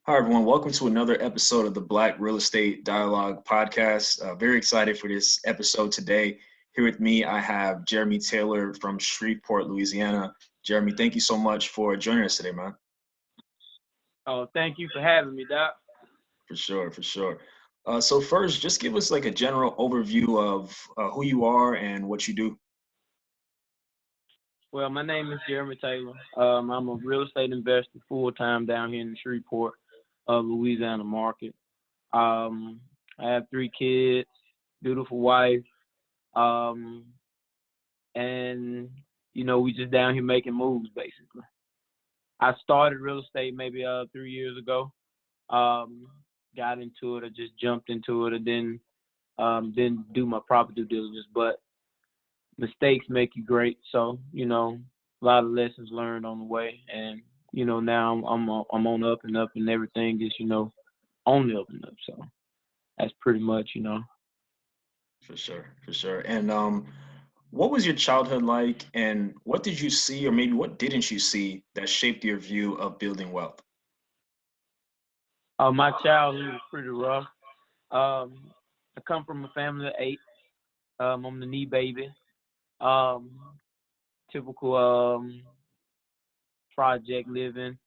Hi, everyone. Welcome to another episode of the Black Real Estate Dialogue podcast. Very excited for this episode today. Here with me, I have Jeremy Taylor from Shreveport, Louisiana. Jeremy, thank you so much for joining us today, man. Oh, thank you for having me, Doc. For sure. So first, just give us like a general overview of who you are and what you do. Well, my name is Jeremy Taylor. I'm a real estate investor full time down here in the Shreveport, Louisiana market. I have 3 kids, beautiful wife, um, and we just down here making moves basically. I started real estate maybe 3 years ago. Um, got into it, I just jumped into it, and didn't do my proper due diligence, but mistakes make you great. So, a lot of lessons learned on the way, and now I'm on up and up, and everything is on the up and up. So that's pretty much. For sure. And what was your childhood like, and what did you see, or maybe what didn't you see that shaped your view of building wealth? My childhood was pretty rough. Um, I come from a family of 8. I'm the knee baby. Um, Typical project living.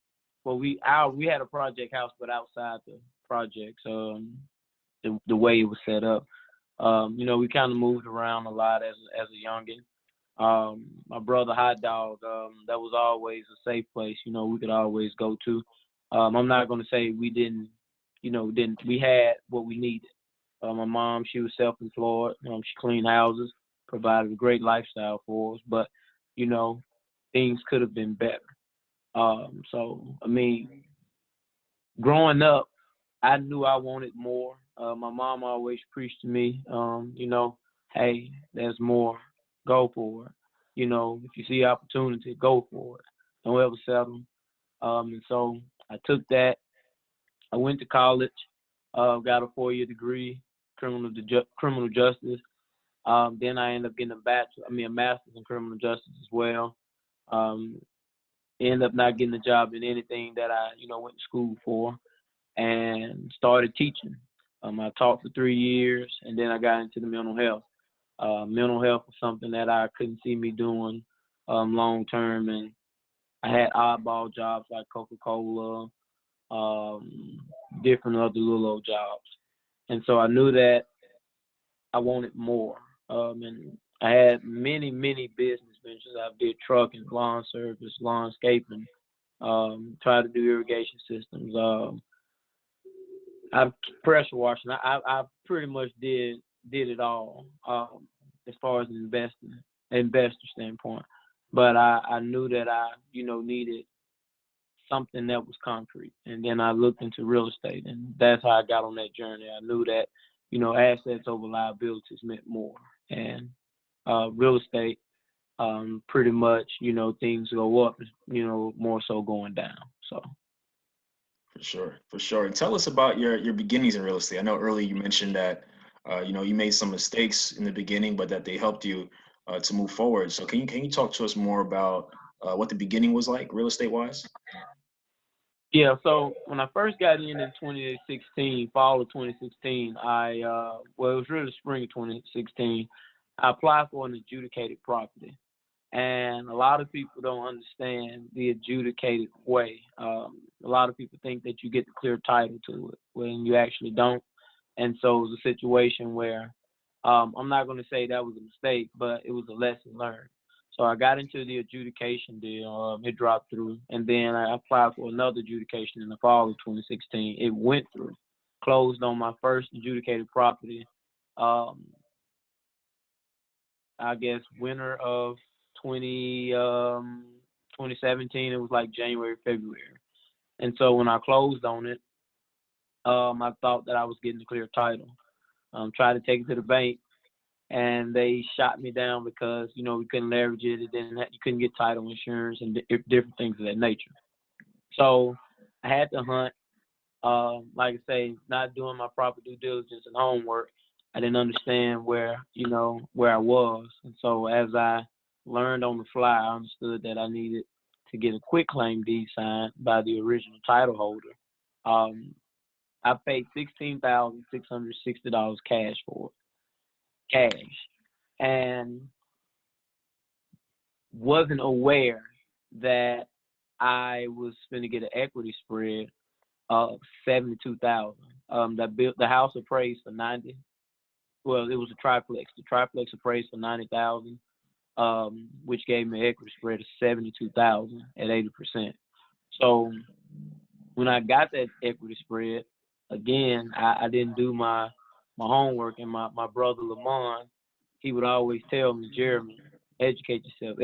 Well, we had a project house, but outside the projects. The way it was set up. We kind of moved around a lot as a youngin. My brother Hot Dog, that was always a safe place. We could always go to. I'm not gonna say we didn't. We had what we needed. My mom, she was self-employed. She cleaned houses, provided a great lifestyle for us. But you know, things could have been better. So I mean, growing up, I knew I wanted more. My mom always preached to me, hey, there's more. Go for it. If you see opportunity, go for it. Don't ever settle. And so I took that. I went to college, got a 4-year degree, criminal justice. Then I ended up getting a master's in criminal justice as well. Um, Ended up not getting a job in anything that I, went to school for, and started teaching. I taught for 3 years, and then I got into the mental health. Mental health was something that I couldn't see me doing long term, and I had oddball jobs like Coca-Cola, um, different other little old jobs, and so I knew that I wanted more. And I had many business ventures. I did trucking, lawn service, landscaping, tried to do irrigation systems. I pressure washing. I pretty much did it all as far as an investor standpoint. But I knew that I needed something that was concrete, and then I looked into real estate, and that's how I got on that journey. I knew that assets over liabilities meant more, and real estate pretty much things go up, more so going down. So. For sure. And tell us about your beginnings in real estate. I know earlier you mentioned that you made some mistakes in the beginning, but that they helped you to move forward. So can you talk to us more about what the beginning was like, real estate wise? Yeah, so when I first got in 2016, fall of 2016, it was really spring of 2016, I applied for an adjudicated property. And a lot of people don't understand the adjudicated way. A lot of people think that you get the clear title to it when you actually don't. And so it was a situation where I'm not going to say that was a mistake, but it was a lesson learned. So I got into the adjudication deal. It dropped through, and then I applied for another adjudication in the fall of 2016. It went through. Closed on my first adjudicated property. Um, I guess winter of 2017. It was like January, February. And so when I closed on it, I thought that I was getting a clear title. Tried to take it to the bank, and they shot me down because we couldn't leverage it. You couldn't get title insurance and different things of that nature. So I had to hunt. Like I say, not doing my proper due diligence and homework. I didn't understand where I was, and so as I learned on the fly, I understood that I needed to get a quitclaim deed signed by the original title holder. I paid $16,660 cash for it, cash, and wasn't aware that I was going to get an equity spread of 72,000. The house appraised for 90. Well, it was a triplex. The triplex appraised for 90,000, which gave me an equity spread of 72,000 at 80%. So when I got that equity spread, again, I didn't do my homework, and my brother Lamont, he would always tell me, Jeremy, educate yourself,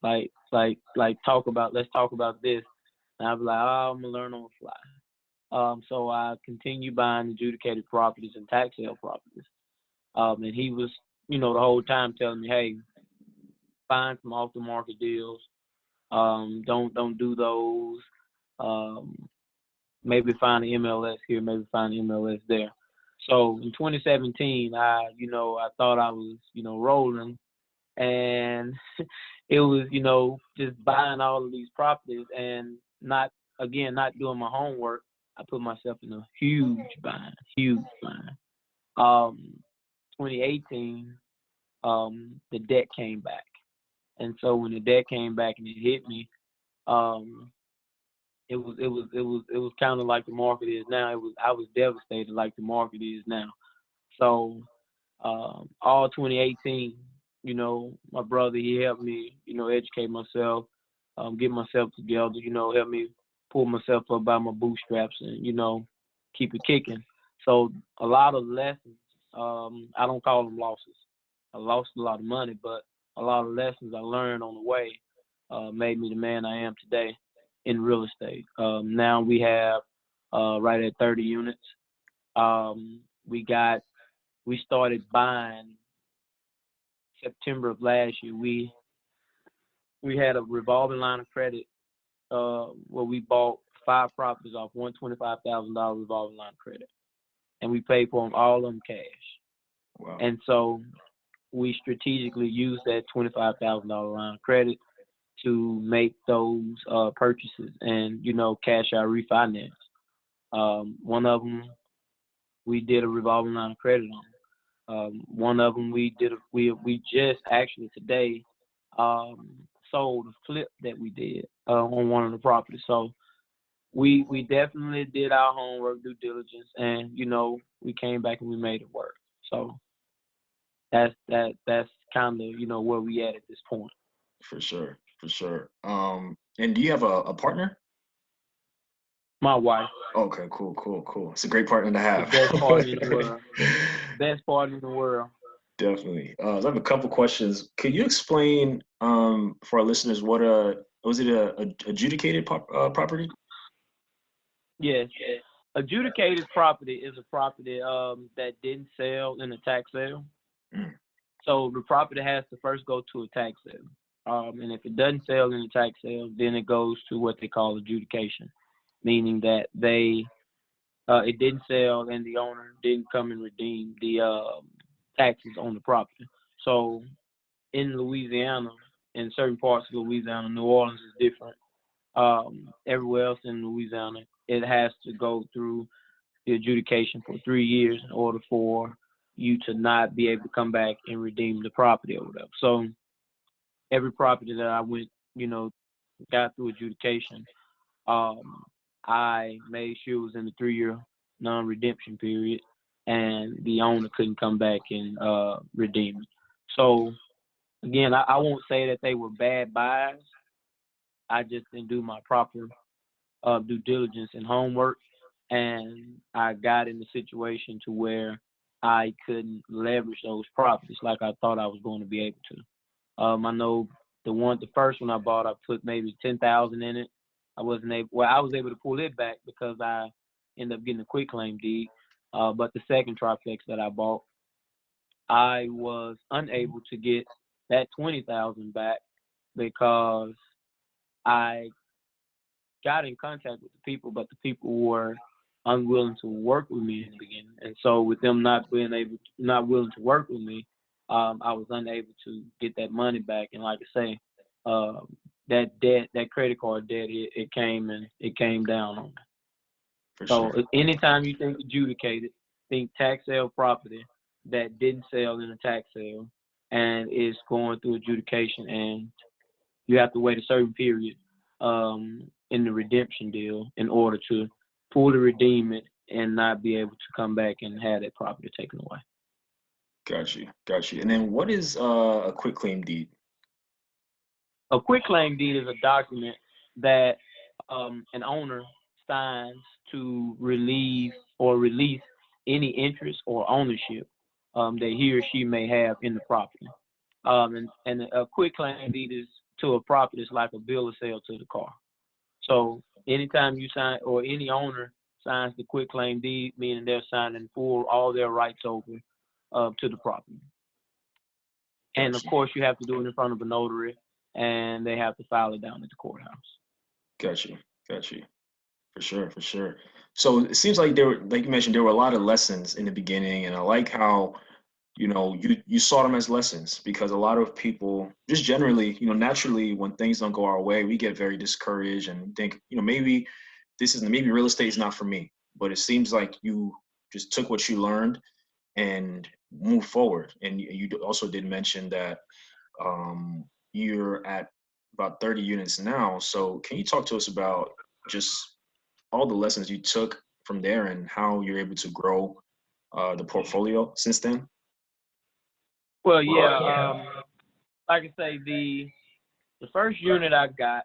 like let's talk about this. And I'd be like, oh, I'm gonna learn on the fly. So I continued buying adjudicated properties and tax sale properties. And he was, the whole time telling me, hey, find some off the market deals. Don't do those. Maybe find an MLS here, maybe find an MLS there. So in 2017, I thought I was, rolling, and it was, just buying all of these properties and not doing my homework. I put myself in a huge bind. 2018, the debt came back. And so when the debt came back and it hit me, it was kind of like the market is now. I was devastated like the market is now. So all 2018, my brother, he helped me, educate myself, get myself together, help me pull myself up by my bootstraps and, keep it kicking. So a lot of lessons, I don't call them losses. I lost a lot of money, but a lot of lessons I learned on the way made me the man I am today in real estate. Now we have right at 30 units. We started buying September of last year. We had a revolving line of credit where we bought 5 properties off $125,000 revolving line of credit, and we paid for them all of them cash. Wow. And so we strategically used that $25,000 line of credit to make those purchases and, cash out refinance. One of them we did a revolving line of credit on. One of them we just actually today sold a flip that we did on one of the properties. So we definitely did our homework, due diligence, and we came back and we made it work. So that's kind of where we at this point. For sure. And do you have a partner? My wife. Okay, cool. It's a great partner to have. The best partner in the world. Best partner in the world. Definitely. So I have a couple questions. Could you explain for our listeners what was it a adjudicated property? Yes. Adjudicated property is a property that didn't sell in a tax sale. Mm. So the property has to first go to a tax sale. And if it doesn't sell in a tax sale, then it goes to what they call adjudication, meaning that it didn't sell and the owner didn't come and redeem the taxes on the property. So in Louisiana, in certain parts of Louisiana, New Orleans is different. Everywhere else in Louisiana, it has to go through the adjudication for 3 years in order for you to not be able to come back and redeem the property or whatever. So every property that I went, got through adjudication, I made sure it was in the 3-year non-redemption period, and the owner couldn't come back and redeem it. So again, I won't say that they were bad buys. I just didn't do my proper due diligence and homework, and I got in the situation to where I couldn't leverage those properties like I thought I was going to be able to. I know the first one I bought, I put maybe 10,000 in it. I was able to pull it back because I ended up getting a quick claim deed. But the second triplex that I bought, I was unable to get that 20,000 back because I got in contact with the people, but the people were unwilling to work with me in the beginning. And so with them not willing to work with me, I was unable to get that money back. And like I say, that debt, that credit card debt, it came down on me. For So sure. anytime you think adjudicated, think tax sale property that didn't sell in a tax sale and is going through adjudication, and you have to wait a certain period in the redemption deal in order to fully redeem it and not be able to come back and have that property taken away. Got you. Got you. And then what is a quitclaim deed? A quitclaim deed is a document that an owner signs to relieve or release any interest or ownership that he or she may have in the property. And a quitclaim deed is to a property is like a bill of sale to the car. So anytime you sign or any owner signs the quitclaim deed, meaning they're signing full all their rights over to the property. And of Gotcha. course, you have to do it in front of a notary, and they have to file it down at the courthouse. Got you. Got you. For sure. For sure. So it seems like there were, like you mentioned, there were a lot of lessons in the beginning, and I like how you saw them as lessons because a lot of people just generally, naturally, when things don't go our way, we get very discouraged and think, maybe maybe real estate is not for me. But it seems like you just took what you learned and moved forward. And you also did mention that you're at about 30 units now. So can you talk to us about just all the lessons you took from there and how you're able to grow the portfolio since then? Well, yeah, like I say, the first unit I got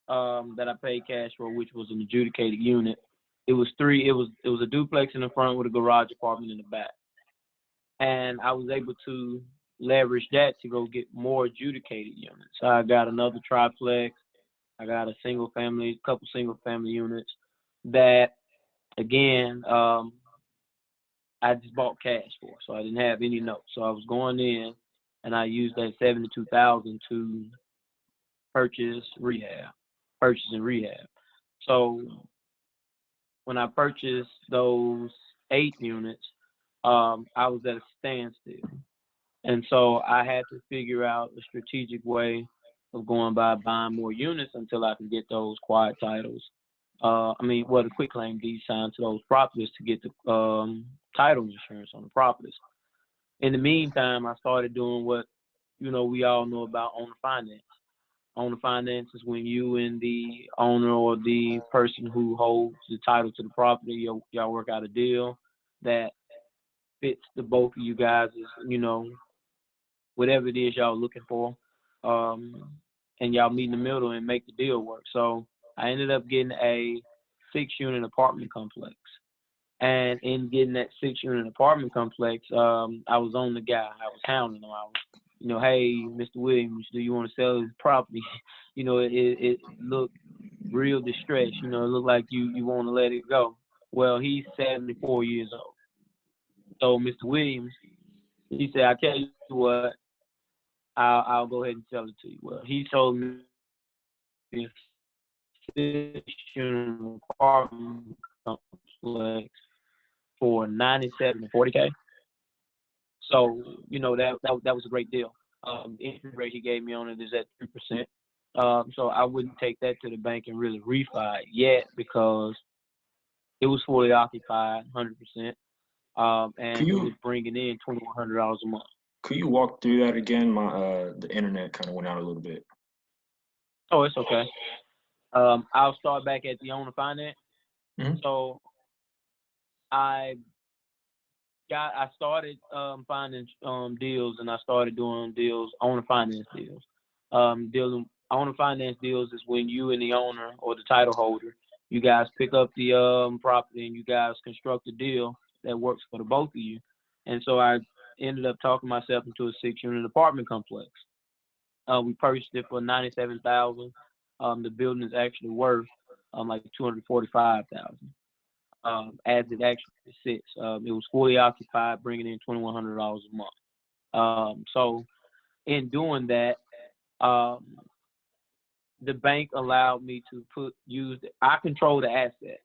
that I paid cash for, which was an adjudicated unit, it was a duplex in the front with a garage apartment in the back, and I was able to leverage that to go get more adjudicated units. So I got another triplex. I got a couple single family units that, again, I just bought cash for, so I didn't have any notes. So I was going in, and I used that $72,000 to purchase and rehab. So when I purchased those 8 units, I was at a standstill, and so I had to figure out a strategic way of going by buying more units until I could get those quiet titles. The quitclaim deed signed to those properties to get the title insurance on the properties. In the meantime, I started doing what we all know about owner finance. Owner finance is when you and the owner or the person who holds the title to the property, y'all work out a deal that fits the both of you guys, whatever it is y'all looking for, and y'all meet in the middle and make the deal work. So I ended up getting a 6-unit apartment complex. And in getting that 6-unit apartment complex, I was on the guy. I was hounding him. I was, hey, Mr. Williams, do you want to sell this property? It looked real distressed. It looked like you want to let it go. Well, he's 74 years old. So Mr. Williams, he said, I tell you what, I'll go ahead and sell it to you. Well, he told me a 6-unit apartment complex for $97,000 and $40,000. So that was a great deal. The interest rate he gave me on it is at 3%. So I wouldn't take that to the bank and really refi it yet because it was fully occupied, 100%, and it was bringing in $2,100 a month. Could you walk through that again? The internet kind of went out a little bit. Oh, it's okay. I'll start back at the owner finance. Mm-hmm. So I started finding deals, and I started doing deals, owner finance deals. Owner finance deals is when you and the owner or the title holder, you guys pick up the property and you guys construct a deal that works for the both of you. And so I ended up talking myself into a 6-unit apartment complex. We purchased it for $97,000. The building is actually worth like $245,000. As it actually sits. It was fully occupied, bringing in $2,100 a month. So in doing that, the bank allowed me to I control the asset.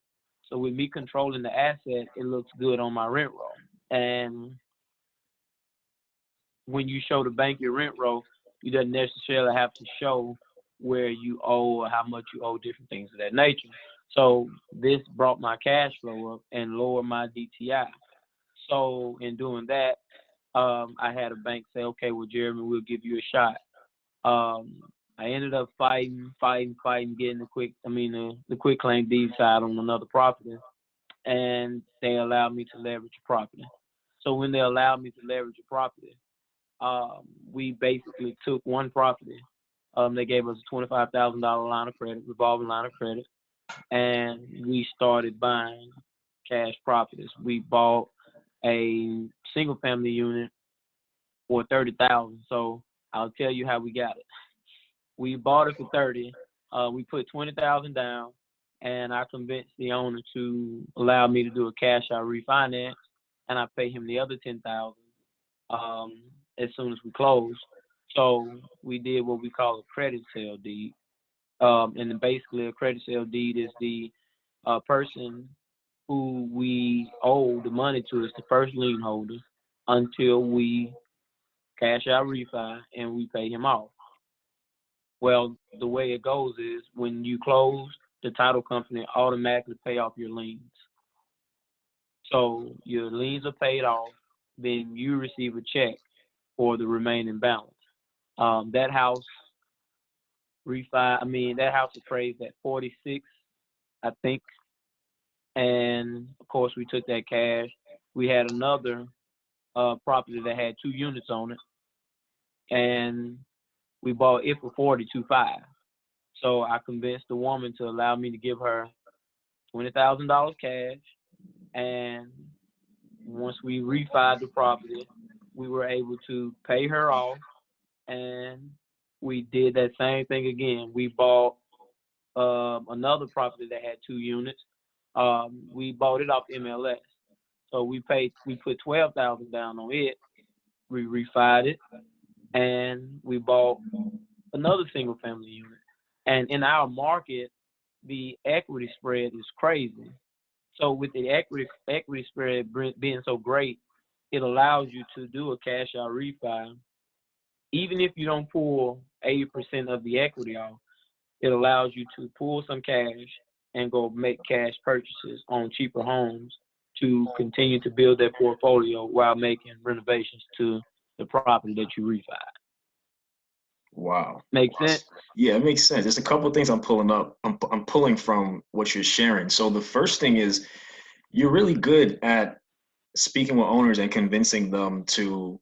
So with me controlling the asset, it looks good on my rent roll. And when you show the bank your rent roll, you don't necessarily have to show where you owe or how much you owe, different things of that nature. So this brought my cash flow up and lowered my DTI. So in doing that, I had a bank say, okay, well, Jeremy, we'll give you a shot. I ended up fighting, getting the quick claim deed side on another property, and they allowed me to leverage the property. So when they allowed me to leverage the property, we basically took one property. They gave us a $25,000 line of credit, revolving line of credit, and we started buying cash properties. We bought a single family unit for $30,000. So I'll tell you how we got it. We bought it for $30,000. We put $20,000 down, and I convinced the owner to allow me to do a cash out refinance, and I pay him the other $10,000 as soon as we closed. So we did what we call a credit sale deed. And then basically a credit sale deed is the person who we owe the money to is the first lien holder until we cash out refi and we pay him off. Well, the way it goes is when you close, the title company automatically pay off your liens. So your liens are paid off, then you receive a check for the remaining balance. That house appraised at 46, I think. And of course we took that cash. We had another property that had 2 units on it, and we bought it for $42,500. So I convinced the woman to allow me to give her $20,000 cash, and once we refied the property, we were able to pay her off, and we did that same thing again. We bought another property that had 2 units. We bought it off MLS. So we put $12,000 down on it. We refied it, and we bought another single family unit. And in our market, the equity spread is crazy. So with the equity spread being so great, it allows you to do a cash out refi. Even if you don't pull 80% of the equity off, it allows you to pull some cash and go make cash purchases on cheaper homes to continue to build that portfolio while making renovations to the property that you refi. Wow. Make sense? Yeah, it makes sense. There's a couple of things I'm pulling up. I'm pulling from what you're sharing. So the first thing is you're really good at speaking with owners and convincing them to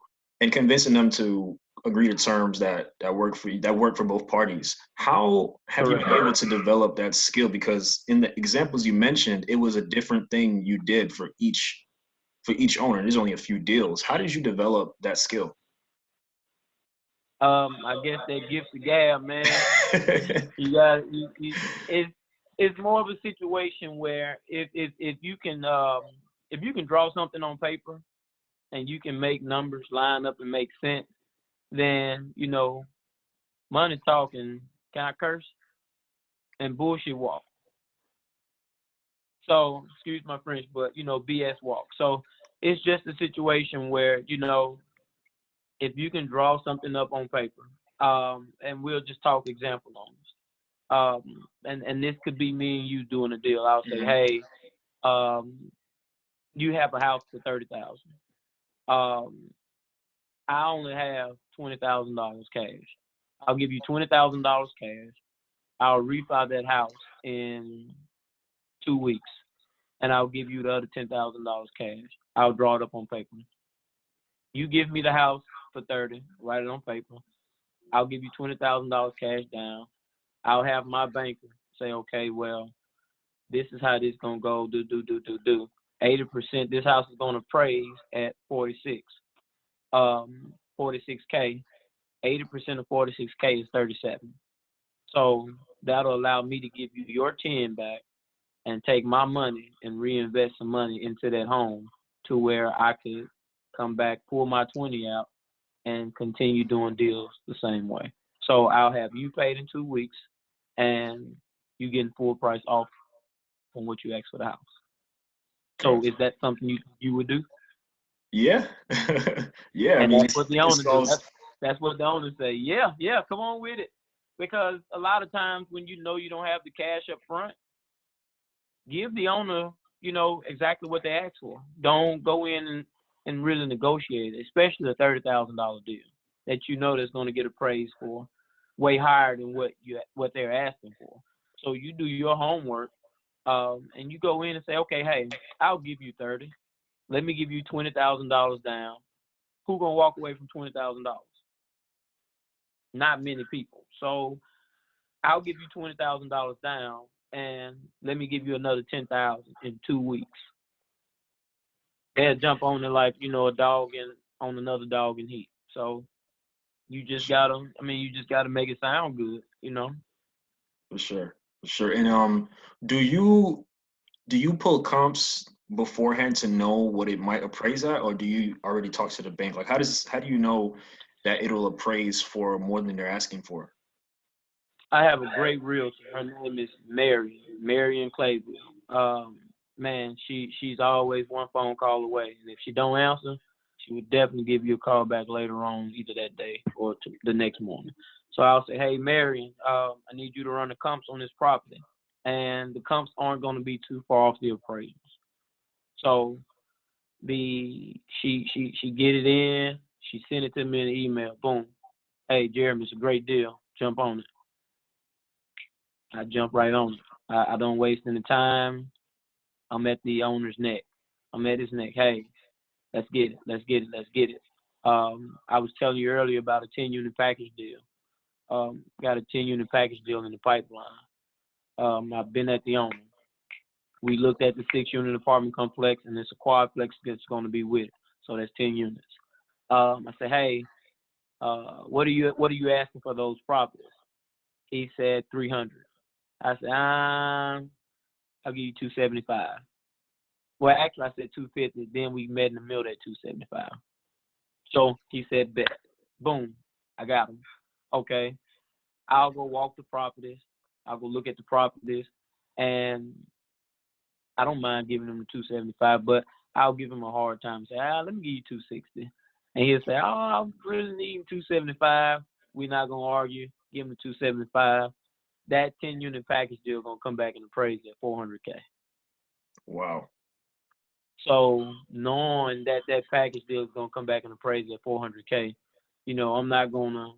agree to terms that work for you, that work for both parties. How have you been able to develop that skill? Because in the examples you mentioned, it was a different thing you did for each owner. There's only a few deals. How did you develop that skill? I guess that gift of gab, man. It's more of a situation where if you can draw something on paper and you can make numbers line up and make sense, then money talking, can I curse? And bullshit walk. So excuse my French, but BS walk. So it's just a situation where if you can draw something up on paper, and we'll just talk example loans. And this could be me and you doing a deal. I'll say, hey, you have a house for $30,000. I only have $20,000 cash. I'll give you $20,000 cash. I'll refi that house in 2 weeks, and I'll give you the other $10,000 cash. I'll draw it up on paper. You give me the house for $30,000, write it on paper. I'll give you $20,000 cash down. I'll have my banker say, okay, well, this is how this gonna go. Do. 80%. This house is gonna appraise at 46. 46K. 80% of 46K is 37. So that'll allow me to give you your 10 back and take my money and reinvest some money into that home to where I could come back, pull my 20 out, and continue doing deals the same way. So I'll have you paid in 2 weeks, and you getting full price off on what you asked for the house. So is that something you would do? Yeah. Yeah. And that's what the owner do. That's what the owners say. Yeah, come on with it. because a lot of times when you know you don't have the cash up front, give the owner, exactly what they ask for. Don't go in and really negotiate it, especially a $30,000 deal that you know that's going to get appraised for way higher than what they're asking for. So you do your homework, and you go in and say, okay, hey, I'll give you 30. Let me give you $20,000 down. Who gonna walk away from $20,000? Not many people. So I'll give you $20,000 down, and let me give you another $10,000 in 2 weeks. They'll jump on it like a dog on another dog in heat. So you just gotta make it sound good. For sure. For sure. And do you pull comps beforehand to know what it might appraise at, or do you already talk to the bank? Like how do you know that it'll appraise for more than they're asking for? I have a great realtor. Her name is Mary in Clayville. Man, she's always one phone call away, and if she don't answer, she would definitely give you a call back later on, either that day or the next morning. So I'll say, hey, Mary, I need you to run the comps on this property, and the comps aren't going to be too far off the appraisals. So she get it in, she sent it to me in an email. Boom, hey Jeremy, it's a great deal. Jump on it. I jump right on it. I don't waste any time. I'm at the owner's neck. I'm at his neck. Hey, let's get it. I was telling you earlier about a 10-unit package deal. Got a 10-unit package deal in the pipeline. I've been at the owner. We looked at the 6-unit apartment complex, and it's a quadplex that's going to be with it. So that's 10 units. I said, hey, what are you asking for those properties? He said 300. I said, I'll give you 275. Well, actually, I said 250. Then we met in the middle at 275. So he said, bet. Boom, I got him. Okay, I'll go walk the properties. I'll go look at the properties, and I don't mind giving him the 275, but I'll give him a hard time. Say, let me give you 260, and he'll say, I really need 275. We're not gonna argue. Give him the 275. That 10-unit package deal gonna come back and appraise at $400K. Wow. So knowing that package deal is gonna come back and appraise at $400K, I'm not gonna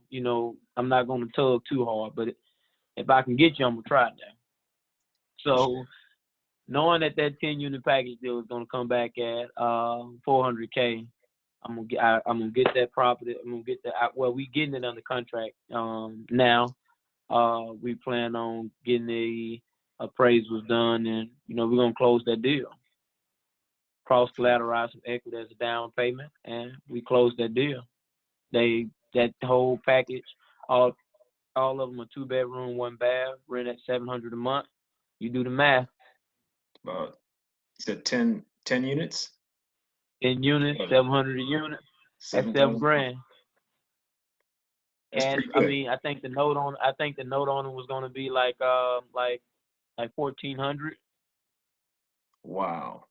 tug too hard, but if I can get you, I'm gonna try it now. So knowing that 10-unit package deal is gonna come back at $400K, I'm gonna get that property. I'm gonna get that. Well, we getting it under contract now. We plan on getting the appraisals done, and we're gonna close that deal. Cross collateralize some equity as a down payment, and we close that deal. That whole package, all of them are 2-bedroom, 1 bath, rent at $700 a month. You do the math. About you said 10 units? 10 units, 700 a unit. That's $7,000. That's And pretty good. I think the note on it was gonna be like 1,400. Wow.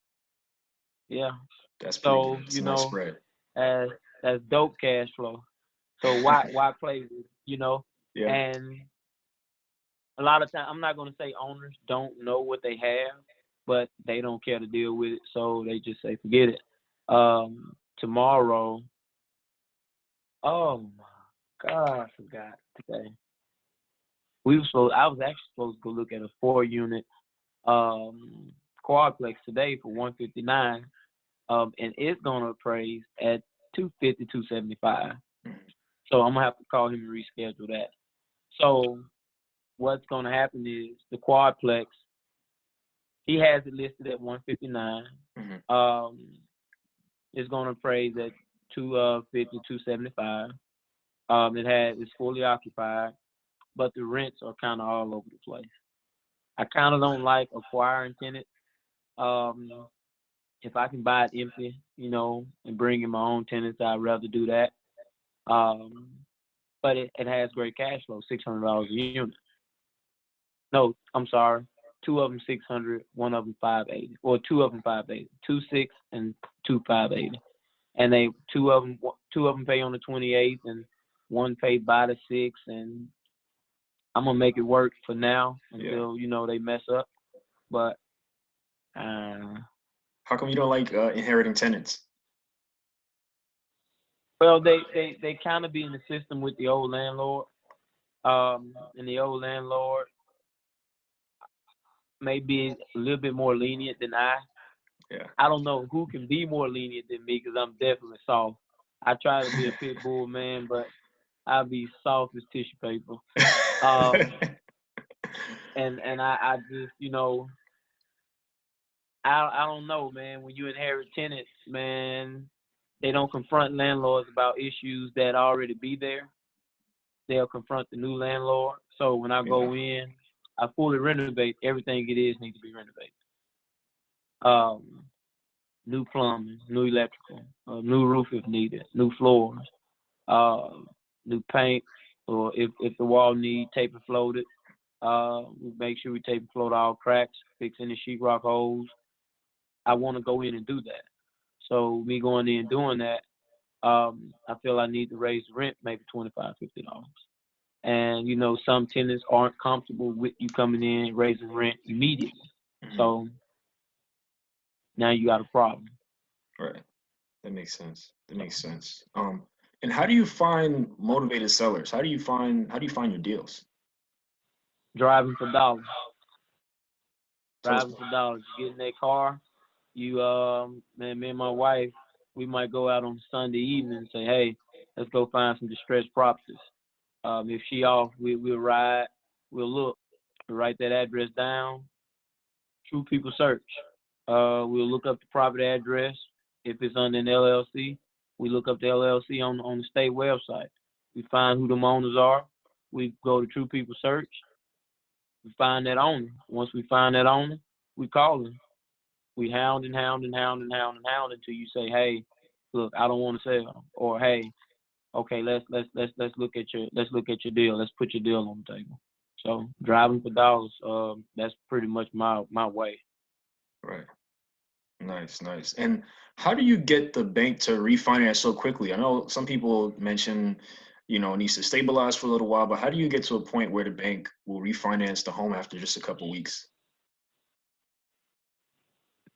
Yeah. That's pretty good. It's a nice spread. That's dope cash flow. So why play with it, Yeah. And a lot of times, I'm not gonna say owners don't know what they have, but they don't care to deal with it, so they just say forget it. Tomorrow, oh my God, I forgot today. I was actually supposed to go look at a 4-unit quadplex today for $159, and it's gonna appraise at $250, $275. So I'm gonna have to call him and reschedule that. So what's gonna happen is the quadplex, he has it listed at $159. Mm-hmm. It's gonna appraise at $250, $275. It's fully occupied, but the rents are kind of all over the place. I kind of don't like acquiring tenants. If I can buy it empty, and bring in my own tenants, I'd rather do that. But it has great cash flow, $600 a unit. No, I'm sorry. 2 of them 600, 1 of them 580, or 2 of them 580, 2 6 and 2 580, and they two of them pay on the 28th, and 1 paid by the 6th, and I'm gonna make it work for now until they mess up. But how come you don't like inheriting tenants? well, they kind of be in the system with the old landlord, and the old landlord may be a little bit more lenient than I. Yeah. I don't know who can be more lenient than me because I'm definitely soft. I try to be a pit bull, man, but I'll be soft as tissue paper. And I just, I don't know, man. When you inherit tenants, man, they don't confront landlords about issues that already be there. They'll confront the new landlord. So when I go in, I fully renovate everything it is needs to be renovated. New plumbing, new electrical, new roof if needed, new floors, new paint, or if the wall need tape and floated, we make sure we tape and float all cracks, fix any sheetrock holes. I want to go in and do that. So me going in and doing that, I feel I need to raise the rent maybe $25, $50. And, some tenants aren't comfortable with you coming in raising rent immediately. Mm-hmm. So now you got a problem. Right. That makes sense. And how do you find motivated sellers? How do you find your deals? Driving for dollars. Tell us Driving for dollars. You get in that car, man, me and my wife, we might go out on Sunday evening and say, hey, let's go find some distressed properties. If she off, we'll ride, we'll look, we'll write that address down. True people search. We'll look up the property address. If it's under an LLC, we look up the LLC on the state website. We find who the owners are. We go to True People Search. We find that owner. Once we find that owner, we call them. We hound until you say, hey, look, I don't want to sell, or hey, okay, let's look at your deal. Let's put your deal on the table. So driving for dollars, that's pretty much my way. Right. Nice. And how do you get the bank to refinance so quickly? I know some people mention, it needs to stabilize for a little while, but how do you get to a point where the bank will refinance the home after just a couple weeks?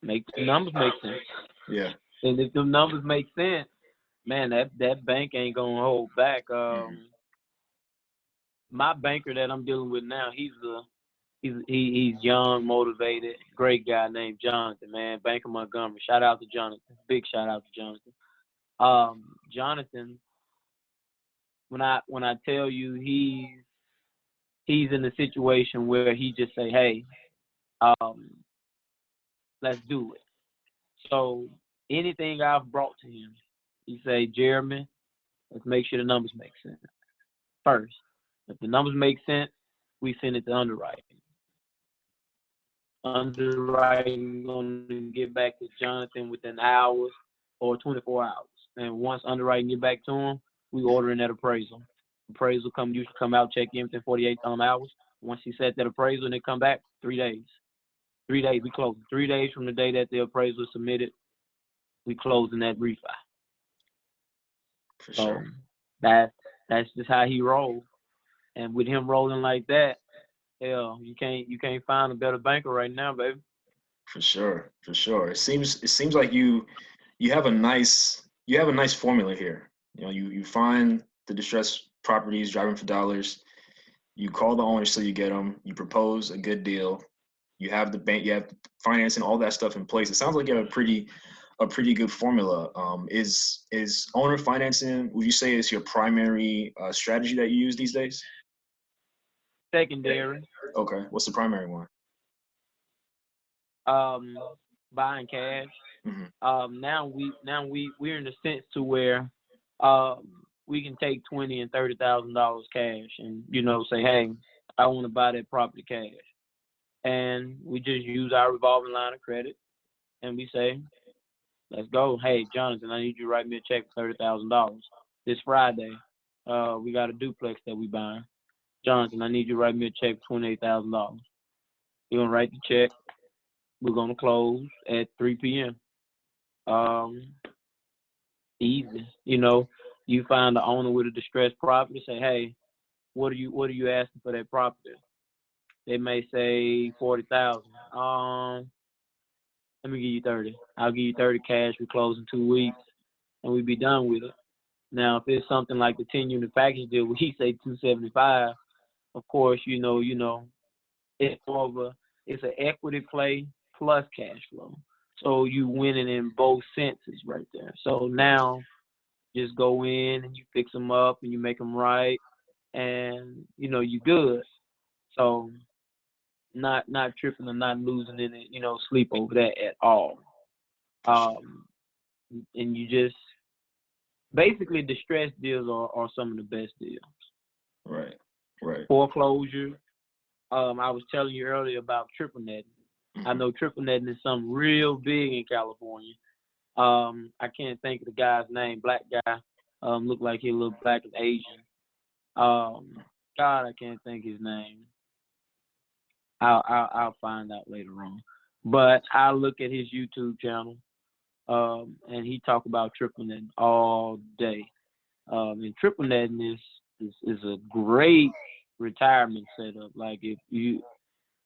Make the numbers make sense. Yeah. And if the numbers make sense, man, that bank ain't gonna hold back. My banker that I'm dealing with now, he's young, motivated, great guy named Jonathan, man. Bank of Montgomery. Shout out to Jonathan. Big shout out to Jonathan. Jonathan, when I tell you he's in a situation where he just say, hey, let's do it. So anything I've brought to him, he say, Jeremy, let's make sure the numbers make sense first. If the numbers make sense, we send it to underwriting. Underwriting going to get back to Jonathan within hours or 24 hours. And once underwriting get back to him, we order in that appraisal. Appraisal usually come out, check in within 48 hours. Once he set that appraisal and they come back, 3 days. 3 days, we close. 3 days from the day that the appraisal is submitted, we close in that refi. For sure. So that's just how he rolls. And with him rolling like that, hell, you can't find a better banker right now, baby. For sure. It seems like you have a nice formula here. You find the distressed properties driving for dollars. You call the owners till you get them. You propose a good deal. You have the bank. You have financing, all that stuff in place. It sounds like you have a pretty good formula. Is owner financing, would you say, is your primary strategy that you use these days? Secondary. Okay. What's the primary one? Buying cash. Mm-hmm. Now we're in a sense to where we can take $20,000 and $30,000 cash and say, hey, I want to buy that property cash, and we just use our revolving line of credit and we say, let's go. Hey, Jonathan, I need you to write me a check for $30,000 this Friday. We got a duplex that we buying. Jonathan, I need you to write me a check for $28,000. You're gonna write the check. We're gonna close at 3 p.m. Easy. You find the owner with a distressed property, say, hey, what are you asking for that property? They may say 40,000. Let me give you 30. I'll give you 30 cash. We close in 2 weeks, and we be done with it. Now, if it's something like the 10-unit package deal, where he say 275, of course, it's more of it's an equity play plus cash flow. So you winning in both senses right there. So now just go in and you fix them up and you make them right, and you good. So not tripping or not losing any sleep over that at all. Um, and you just basically distressed deals are some of the best deals. Right. Right. Foreclosure. I was telling you earlier about triple netting. I know triple netting is something real big in California. I can't think of the guy's name. Black guy. Looked like he a little black and Asian. God, I can't think his name. I'll find out later on. But I look at his YouTube channel, and he talk about triple netting all day. And triple netting is a great retirement setup. Like if you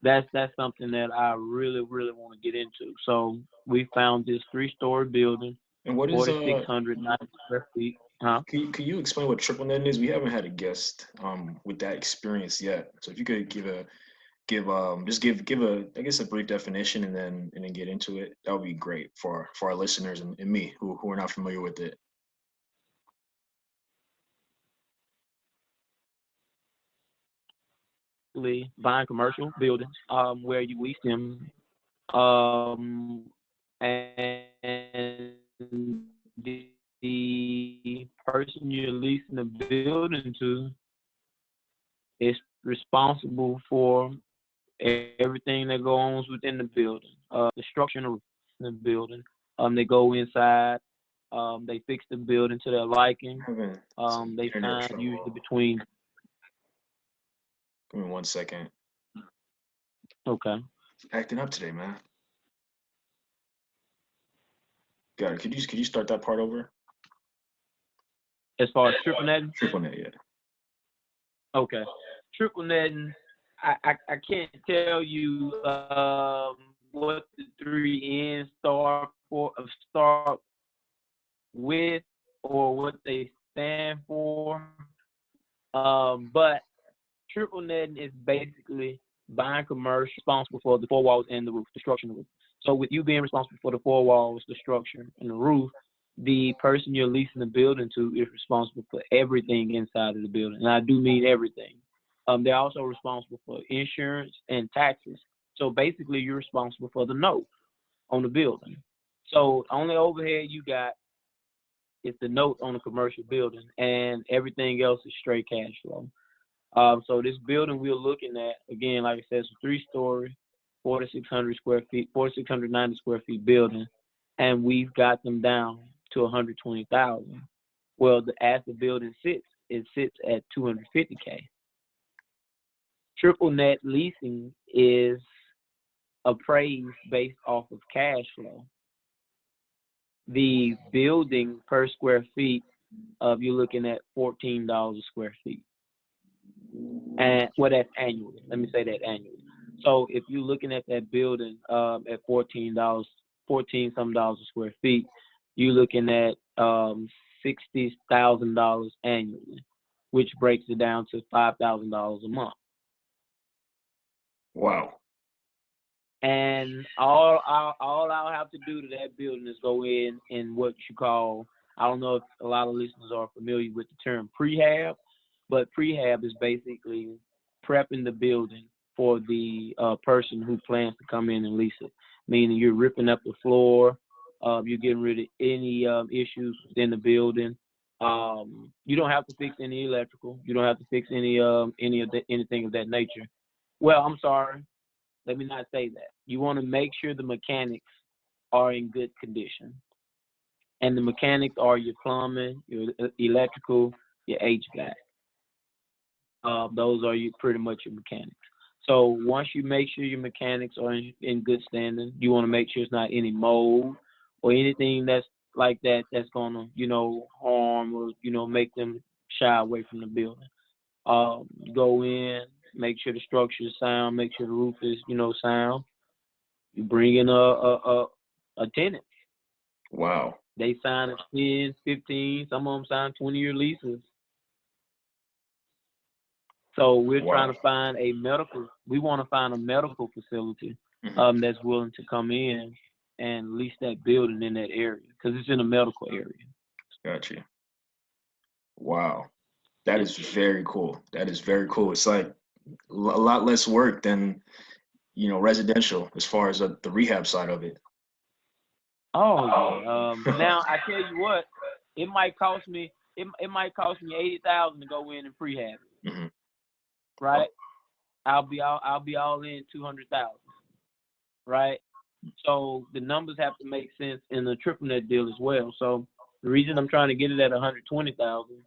that's something that I really want to get into. So we found this 3-story building, And what is 4,690 square feet. Huh? Can you explain what triple netting is? We haven't had a guest with that experience yet. So if you could give a, I guess, a brief definition and then get into it, that would be great for our listeners and me who are not familiar with it. Buying commercial buildings where you lease them, and the person you're leasing the building to is responsible for everything that goes on within the building, the structure in the building. They go inside, they fix the building to their liking. They sign usually between. Give me 1 second. Okay. Acting up today, man. Got it. Could you start that part over? As far as triple netting? Triple net, yeah. Okay. Triple netting, I can't tell you what the 3 N's start with or what they stand for. But triple netting is basically buying commercial, responsible for the 4 walls and the roof, the structure and the roof. So with you being responsible for the 4 walls, the structure, and the roof, the person you're leasing the building to is responsible for everything inside of the building. And I do mean everything. They're also responsible for insurance and taxes. So basically, you're responsible for the note on the building. So only overhead you got is the note on a commercial building, and everything else is straight cash flow. So this building we're looking at, again, like I said, it's a 3-story, 4,600 square feet, 4,690 square feet building, and we've got them down to 120,000. Well, as the building sits, it sits at 250K. Triple net leasing is appraised based off of cash flow. The building per square feet, you're looking at $14 a square feet. And that's annually. Let me say that annually. So if you're looking at that building at $14 a square feet, you're looking at $60,000 annually, which breaks it down to $5,000 a month. Wow. And all I'll have to do to that building is go in what you call, I don't know if a lot of listeners are familiar with the term prehab, but prehab is basically prepping the building for the person who plans to come in and lease it, meaning you're ripping up the floor, you're getting rid of any issues within the building. You don't have to fix any electrical. You don't have to fix anything of that nature. Well, I'm sorry. Let me not say that. You want to make sure the mechanics are in good condition. And the mechanics are your plumbing, your electrical, your HVAC. Those are pretty much your mechanics. So once you make sure your mechanics are in good standing, you want to make sure it's not any mold or anything that's like that that's going to, harm or, make them shy away from the building. Go in, make sure the structure is sound, make sure the roof is, sound. You bring in a tenant. Wow. They sign a 10, 15, some of them sign 20-year leases. So we're trying Wow. to find we want to find a medical facility that's willing to come in and lease that building in that area because it's in a medical area. Gotcha. Wow. That Yeah. is very cool. That is very cool. It's like a lot less work than, residential as far as the rehab side of it. Oh yeah. Now I tell you what, it might cost me $80,000 to go in and prehab it. hmm Right? I'll be all in 200,000. Right? So the numbers have to make sense in the triple net deal as well. So the reason I'm trying to get it at 120,000,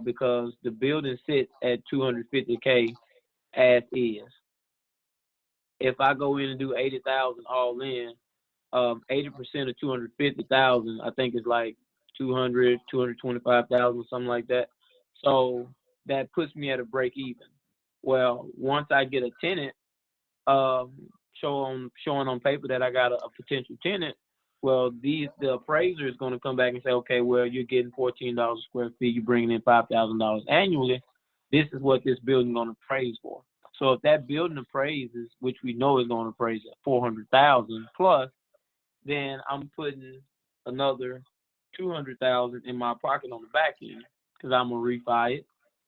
because the building sits at 250K as is. If I go in and do 80,000 all in, 80% of 250,000, I think is like 225,000, something like that. So that puts me at a break even. Well, once I get a tenant, showing on paper that I got a potential tenant, well, the appraiser is going to come back and say, okay, well, you're getting $14 a square feet, you're bringing in $5,000 annually. This is what this building is going to appraise for. So if that building appraises, which we know is going to appraise at 400,000 plus, then I'm putting another 200,000 in my pocket on the back end because I'm gonna refi it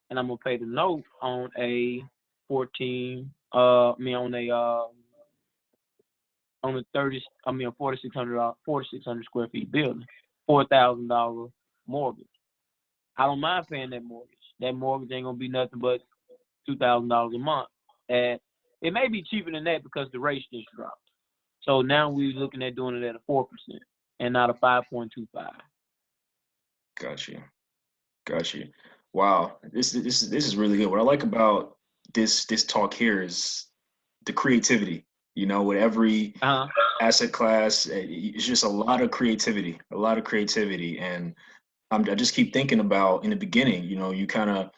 and I'm gonna pay the note on a 4,600 square feet building, $4,000 mortgage. I don't mind paying that mortgage. That mortgage ain't gonna be nothing but $2,000 a month. And it may be cheaper than that because the rates just dropped. So now we're looking at doing it at a 4% and not a 5.25. Got you. Wow. This is really good. What I like about this talk here is the creativity. With every asset class, it's just a lot of creativity, and I just keep thinking about in the beginning. You kind of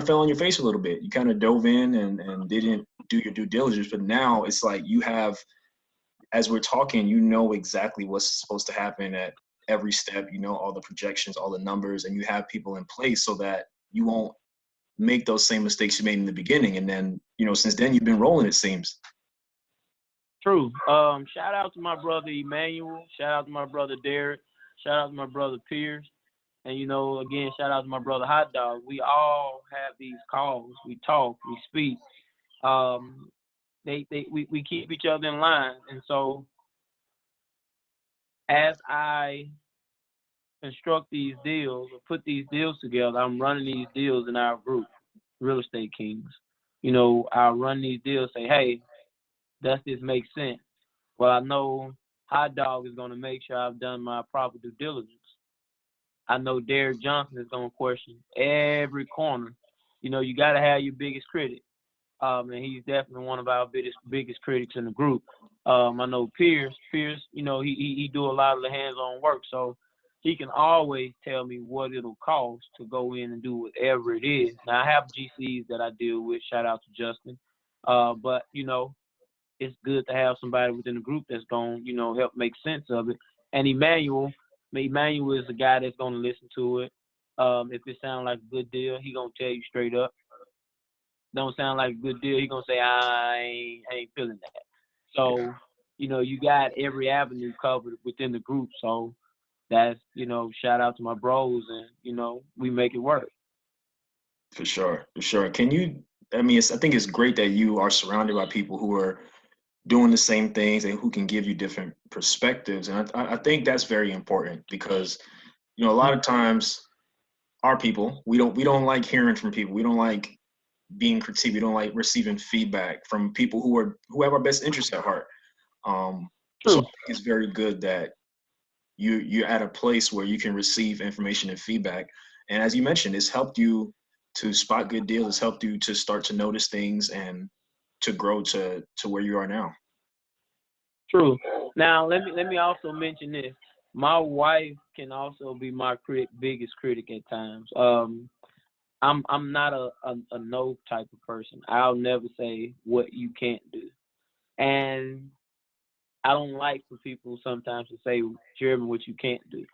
fell on your face a little bit. You kind of dove in and didn't do your due diligence, but now it's like you have, as we're talking, exactly what's supposed to happen at every step, all the projections, all the numbers, and you have people in place so that you won't make those same mistakes you made in the beginning. And then, since then you've been rolling, it seems. True. Shout out to my brother Emmanuel. Shout out to my brother Derek. Shout out to my brother Pierce. And again, shout out to my brother Hot Dog. We all have these calls. We talk. We speak. We keep each other in line. And so as I construct these deals or put these deals together, I'm running these deals in our group, Real Estate Kings. I'll run these deals, say, hey, does this make sense? Well, I know Hot Dog is going to make sure I've done my proper due diligence. I know Derek Johnson is going to question every corner. You got to have your biggest critic. And he's definitely one of our biggest critics in the group. I know Pierce, he do a lot of the hands-on work, so he can always tell me what it'll cost to go in and do whatever it is. Now, I have GCs that I deal with. Shout out to Justin. But, it's good to have somebody within the group that's going to, help make sense of it. And Emmanuel is the guy that's going to listen to it. If it sounds like a good deal, he going to tell you straight up. Don't sound like a good deal, he going to say, I ain't feeling that. So, you got every avenue covered within the group. So that's, shout out to my bros and, we make it work. For sure. Can you, I think it's great that you are surrounded by people who are doing the same things and who can give you different perspectives. And I think that's very important because, a lot of times our people, we don't like hearing from people. We don't like being critiqued. We don't like receiving feedback from people who have our best interests at heart. So I think it's very good that you're at a place where you can receive information and feedback. And as you mentioned, it's helped you to spot good deals. It's helped you to start to notice things and to grow to where you are now. True. Now let me also mention this. My wife can also be my biggest critic at times. I'm not a no type of person. I'll never say what you can't do. And I don't like for people sometimes to say, Jeremy, what you can't do.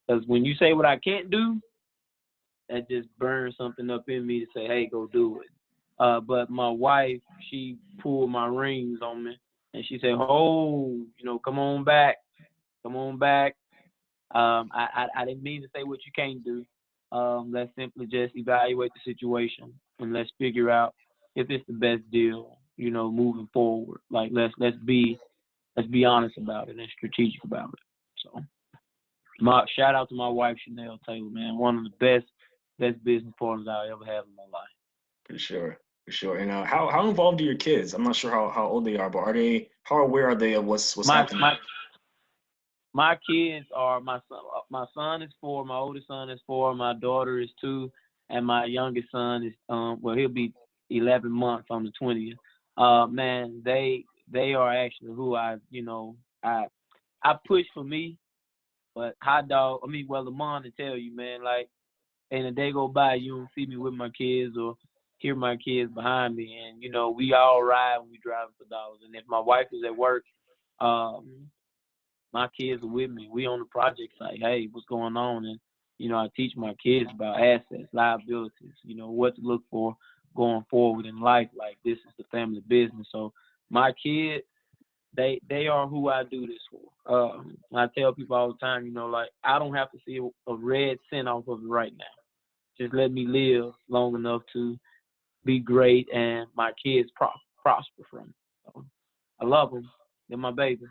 Because when you say what I can't do, that just burns something up in me to say, hey, go do it. But my wife, she pulled my rings on me, and she said, oh, come on back. Come on back. I didn't mean to say what you can't do. Let's simply just evaluate the situation, and let's figure out if it's the best deal, moving forward. Like, let's be honest about it and strategic about it. So, my shout out to my wife, Chanel Taylor, man, one of the best business partners I ever had in my life. For sure. For sure. And how involved are your kids? I'm not sure how old they are, but how aware are they of what's My happening? my kids are my son. My son is 4. My oldest son is 4. My daughter is 2, and my youngest son is he'll be 11 months on the 20th. Man, they are actually who I push for me, but Lamont to tell you, man, like, and a day go by, you don't see me with my kids or hear my kids behind me, and we all ride when we drive for dollars. And if my wife is at work, my kids are with me. We on the project site. Hey, what's going on? And I teach my kids about assets, liabilities. What to look for going forward in life. Like, this is the family business. So my kids, they are who I do this for. I tell people all the time, like, I don't have to see a red cent off of it right now. Just let me live long enough to be great and my kids prosper from it. So I love them. They're my babies.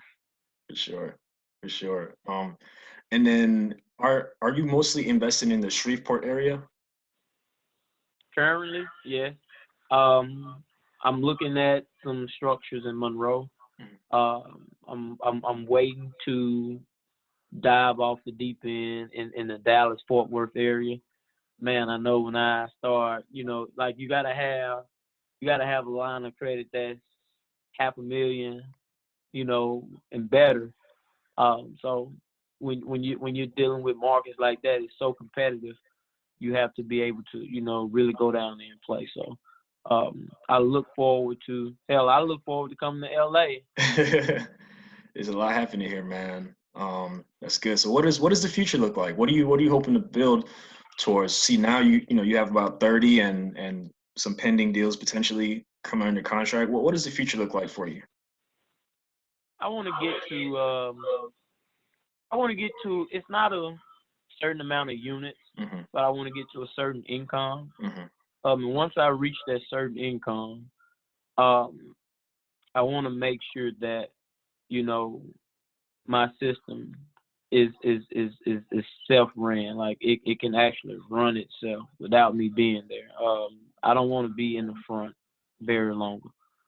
For sure. For sure. And then are you mostly investing in the Shreveport area? Currently, yes. I'm looking at some structures in Monroe. I'm waiting to dive off the deep end in the Dallas Fort Worth area. Man, I know when I start, like, you gotta have a line of credit that's $500,000, and better. So when you're dealing with markets like that, it's so competitive. You have to be able to, really go down there and play. So I look forward to coming to LA. There's a lot happening here, man. That's good. So what does the future look like? What are you hoping to build towards? See, now you have about 30 and some pending deals potentially coming under contract. What does the future look like for you? I want to get to it's not a certain amount of units, Hmm. but I want to get to a certain income. Hmm. And once I reach that certain income, um, I want to make sure that you know my system is self-ran. Like, it can actually run itself without me being there. I don't want to be in the front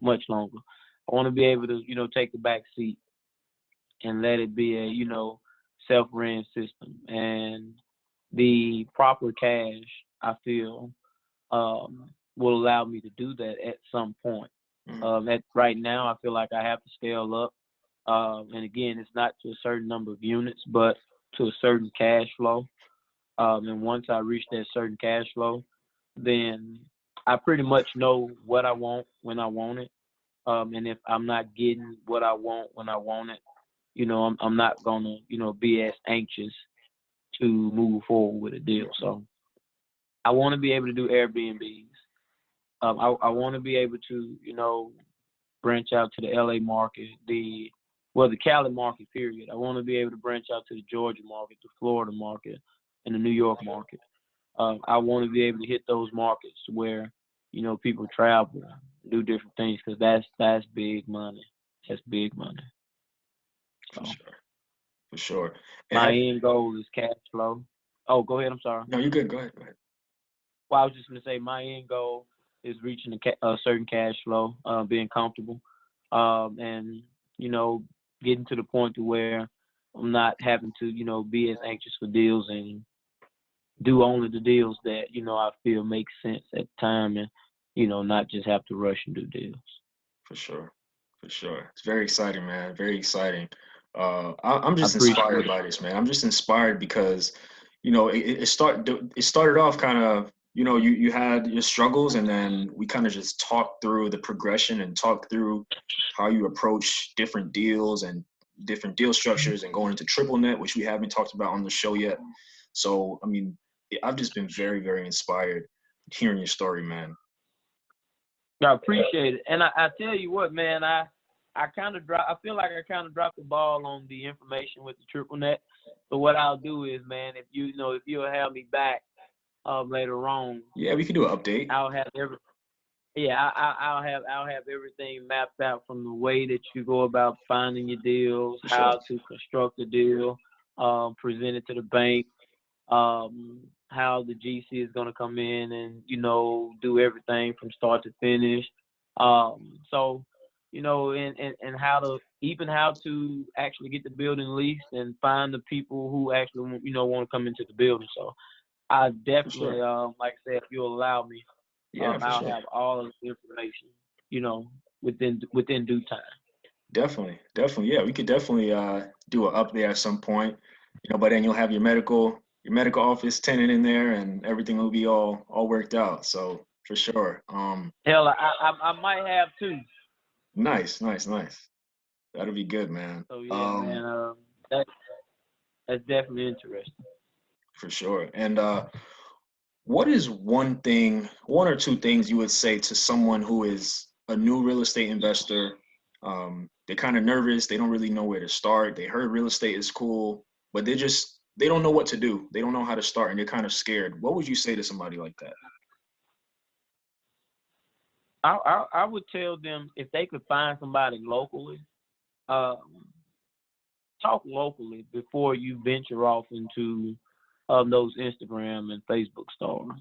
much longer. I want to be able to take the back seat and let it be a self-ran system, and the proper cash, I feel, will allow me to do that at some point. Hmm. Right now, I feel like I have to scale up. And again, it's not to a certain number of units, but to a certain cash flow. And once I reach that certain cash flow, then I pretty much know what I want when I want it. And if I'm not getting what I want when I want it, I'm not gonna, be as anxious to move forward with a deal. So I want to be able to do Airbnbs. I want to be able to, branch out to the LA market, the Cali market, period. I want to be able to branch out to the Georgia market, the Florida market, and the New York market. I want to be able to hit those markets where, people travel, do different things, because that's big money. That's big money. For So sure. For sure. And my end goal is cash flow. Oh, go ahead. I'm sorry. no, you're good. Go ahead. Go ahead. Well, I was just going to say my end goal is reaching a certain cash flow, being comfortable, and getting to the point to where I'm not having to be as anxious for deals and do only the deals that I feel make sense at the time, and not just have to rush and do deals. For sure. For sure. It's very exciting, man. Very exciting. I'm I just appreciate inspired it. by this, man. I'm just inspired because, it started off kind of, you had your struggles, and then we kind of just talked through the progression and talked through how you approach different deals and different deal structures and going into triple net, which we haven't talked about on the show yet. So, I mean, I've just been very, very inspired hearing your story, man. I appreciate it. And I tell you what, man, I feel like I kind of dropped the ball on the information with the triple net. So what I'll do is, man, if you'll have me back later on, Yeah, we can do an update. I'll have I'll have everything mapped out from the way that you go about finding your deals, For how sure. to construct a deal, present it to the bank, how the GC is going to come in and do everything from start to finish. So and how to actually get the building leased and find the people who actually want to come into the building. So I For definitely, sure. like I said, if you'll allow me, Yeah, for I'll sure. have all of the information, within due time. Definitely, definitely. Yeah, we could definitely do an update at some point. But then you'll have your medical office tenant in there, and everything will be all worked out. So for sure. Hell, I might have two. Nice, nice, nice. That'll be good, man. So yeah, man, that that's definitely interesting. For sure. And what is one or two things you would say to someone who is a new real estate investor? They're kind of nervous. They don't really know where to start. They heard real estate is cool, but they don't know what to do. They don't know how to start, and they're kind of scared. What would you say to somebody like that? I would tell them if they could find somebody locally, um, talk locally before you venture off into those Instagram and Facebook stars.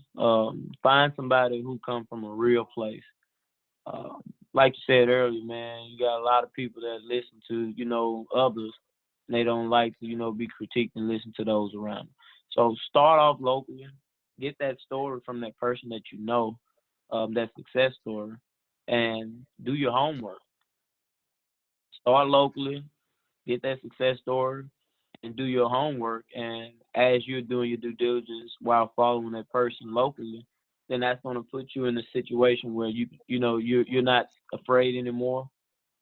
Find somebody who come from a real place. Like you said earlier, man, you got a lot of people that listen to, others, and they don't like to, be critiqued and listen to those around them. So start off locally, get that story from that person that you know, that success story, and do your homework. Start locally, get that success story, and do your homework. And as you're doing your due diligence while following that person locally, then that's going to put you in a situation where you're not afraid anymore.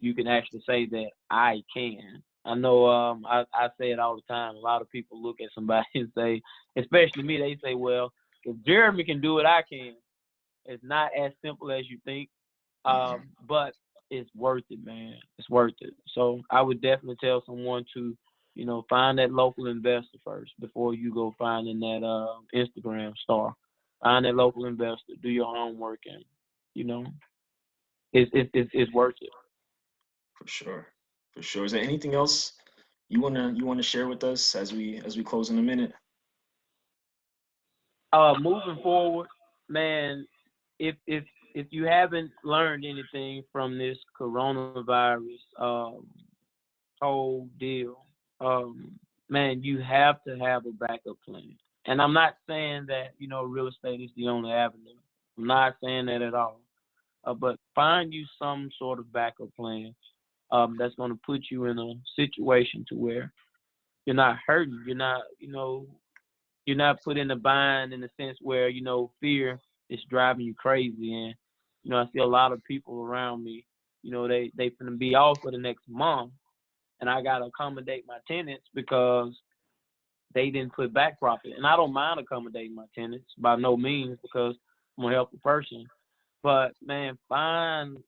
You can actually say that I can. I know I say it all the time. A lot of people look at somebody and say, especially me, they say, well, if Jeremy can do it, I can. It's not as simple as you think, Hmm. but it's worth it, man. It's worth it. So I would definitely tell someone to, find that local investor first before you go finding that Instagram star. Find that local investor, do your homework, and you know, it's worth it. For sure, for sure. Is there anything else you wanna share with us as we close in a minute? Moving forward, man, if you haven't learned anything from this coronavirus whole deal, man, you have to have a backup plan. And I'm not saying that real estate is the only avenue. I'm not saying that at all. But find you some sort of backup plan that's going to put you in a situation to where you're not hurting. You're not put in a bind in the sense where fear is driving you crazy. And I see a lot of people around me. They finna be off for the next month, and I gotta accommodate my tenants because they didn't put back profit. And I don't mind accommodating my tenants by no means because I'm a helpful person. But man, find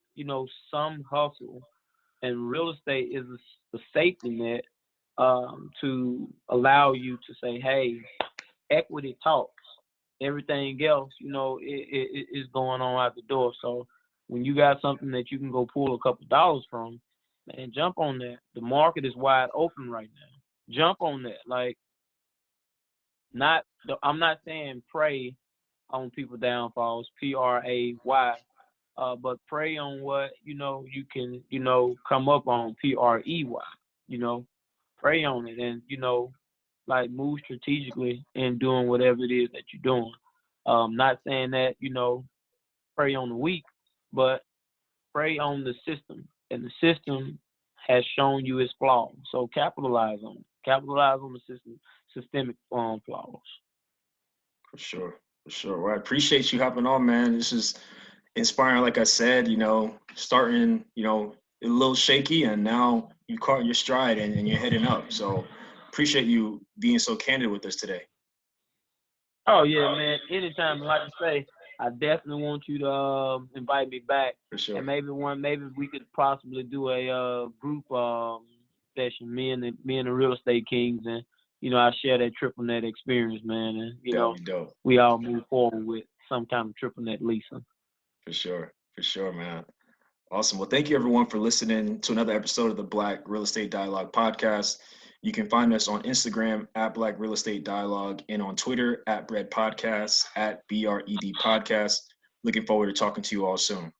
some hustle, and real estate is a safety net to allow you to say, hey, equity talks. Everything else, is going on out the door. So when you got something that you can go pull a couple dollars from, man, jump on that. The market is wide open right now. Jump on that. Like, I'm not saying prey on people downfalls, pray, but prey on what you can come up on, prey. You know, Pray on it, and like move strategically in doing whatever it is that you're doing. Not saying that prey on the weak, but prey on the system, and the system has shown you its flaws. So capitalize on it. Capitalize on the systemic flaws. For sure, For sure. Well, I appreciate you hopping on, man. This is inspiring. Like I said, starting, a little shaky, and now you caught your stride and you're heading up. So appreciate you being so candid with us today. Oh yeah, man. Anytime, like I say, I definitely want you to invite me back, For and sure. maybe we could possibly do a group session, me and the real estate kings, and I share that triple net experience, man, and That would be dope. we all move forward with some kind of triple net leasing. For sure. For sure, man. Awesome. Well, thank you everyone for listening to another episode of the Black Real Estate Dialogue podcast. You can find us on Instagram at Black Real Estate Dialogue and on Twitter at Bread Podcast, at BRED Podcast. Looking forward to talking to you all soon.